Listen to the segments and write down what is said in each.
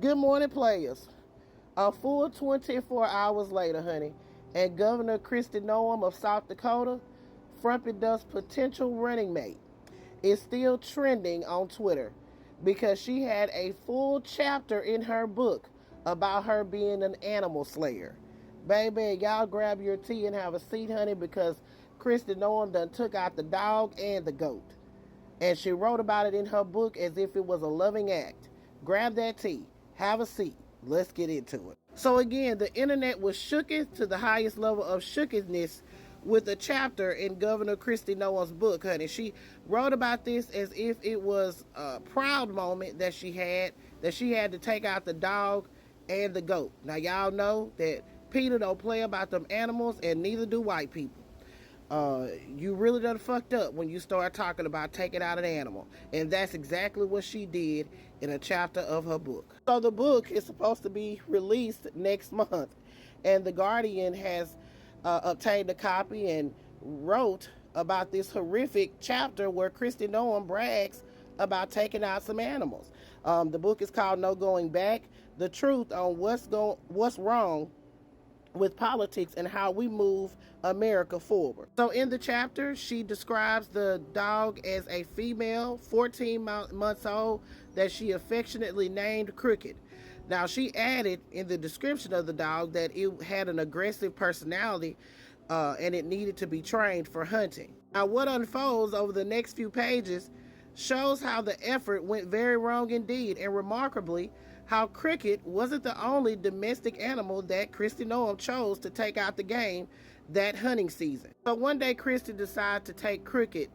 Good morning, players. A full 24 hours later, honey, and Governor Kristi Noem of South Dakota, Frumpy potential running mate, is still trending on Twitter because she had a full chapter in her book about her being an animal slayer. Baby, y'all grab your tea and have a seat, honey, because Kristi Noem done took out the dog and the goat. And she wrote about it in her book as if it was a loving act. Grab that tea, have a seat, let's get into it. So again, the internet was shooketh to the highest level of shookethness with a chapter in Governor Kristi Noem's book, honey. She wrote about this as if it was a proud moment that she had to take out the dog and the goat. Now y'all know that Peter don't play about them animals, and neither do white people. You really done fucked up when you start talking about taking out an animal. And that's exactly what she did in a chapter of her book. So the book is supposed to be released next month. And The Guardian has obtained a copy and wrote about this horrific chapter where Kristi Noem brags about taking out some animals. The book is called No Going Back: The Truth on What's Wrong with Politics and How We Move America Forward. So in the chapter, she describes the dog as a female, 14 months old, that she affectionately named Crooked. Now, she added in the description of the dog that it had an aggressive personality and it needed to be trained for hunting. Now, what unfolds over the next few pages shows how the effort went very wrong indeed, and remarkably, how Cricket wasn't the only domestic animal that Kristi Noem chose to take out the game that hunting season. So one day, Kristi decides to take Cricket,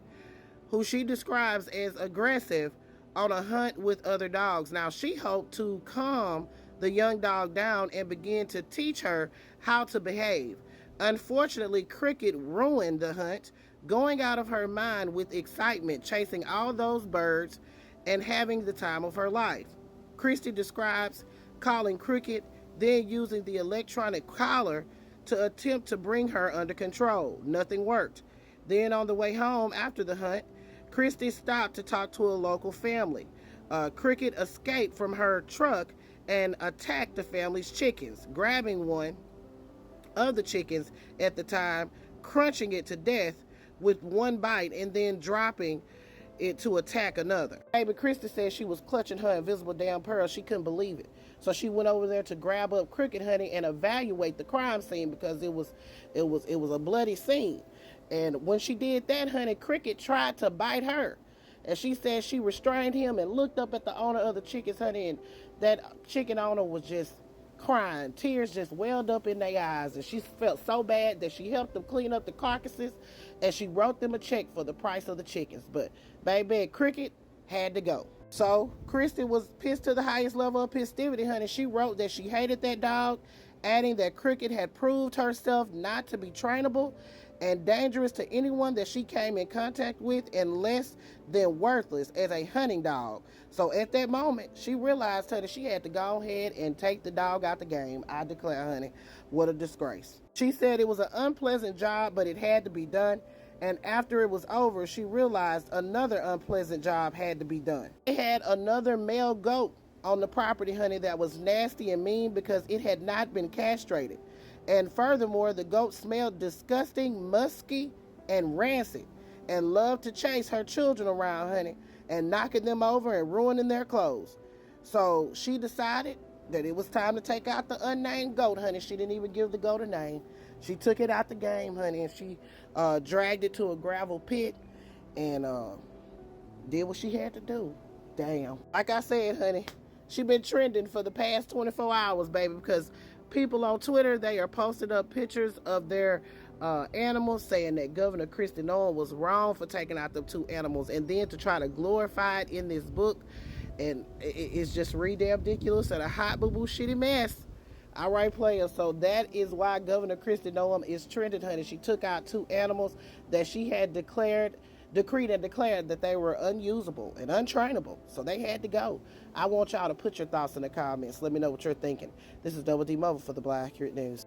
who she describes as aggressive, on a hunt with other dogs. Now, she hoped to calm the young dog down and begin to teach her how to behave. Unfortunately, Cricket ruined the hunt, going out of her mind with excitement, chasing all those birds and having the time of her life. Kristi describes calling Cricket, then using the electronic collar to attempt to bring her under control. Nothing worked. Then on the way home after the hunt, Kristi stopped to talk to a local family. Cricket escaped from her truck and attacked the family's chickens, grabbing one of the chickens at the time, crunching it to death with one bite, and then dropping it to attack another. Baby Kristi said she was clutching her invisible damn pearl. She couldn't believe it. So she went over there to grab up Cricket, honey, and evaluate the crime scene because it was a bloody scene. And when she did that, honey, Cricket tried to bite her. And she said she restrained him and looked up at the owner of the chickens, honey, and that chicken owner was just crying. Tears just welled up in their eyes, and she felt so bad that she helped them clean up the carcasses, and she wrote them a check for the price of the chickens. But baby, Cricket had to go. So Kristi was pissed to the highest level of festivity, honey. She wrote that she hated that dog, adding that Cricket had proved herself not to be trainable and dangerous to anyone that she came in contact with, and less than worthless as a hunting dog. So at that moment, she realized that she had to go ahead and take the dog out the game. I declare, honey, what a disgrace. She said it was an unpleasant job, but it had to be done. And after it was over, she realized another unpleasant job had to be done. They had another male goat on the property, honey, that was nasty and mean because it had not been castrated. And furthermore, the goat smelled disgusting, musky, and rancid, and loved to chase her children around, honey, and knocking them over and ruining their clothes. So she decided that it was time to take out the unnamed goat, honey. She didn't even give the goat a name. She took it out the game, honey, and she dragged it to a gravel pit and did what she had to do. Damn. Like I said, honey, she been trending for the past 24 hours, baby, because people on Twitter, they are posting up pictures of their animals, saying that Governor Kristi Noem was wrong for taking out the two animals, and then to try to glorify it in this book, and it's just ridiculous and a hot boo-boo shitty mess. All right, players, so that is why Governor Kristi Noem is trending, honey. She took out two animals that she had decreed and declared that they were unusable and untrainable, so they had to go. I want y'all to put your thoughts in the comments. Let me know what you're thinking. This is Double D Mobile for the Black Accurate News.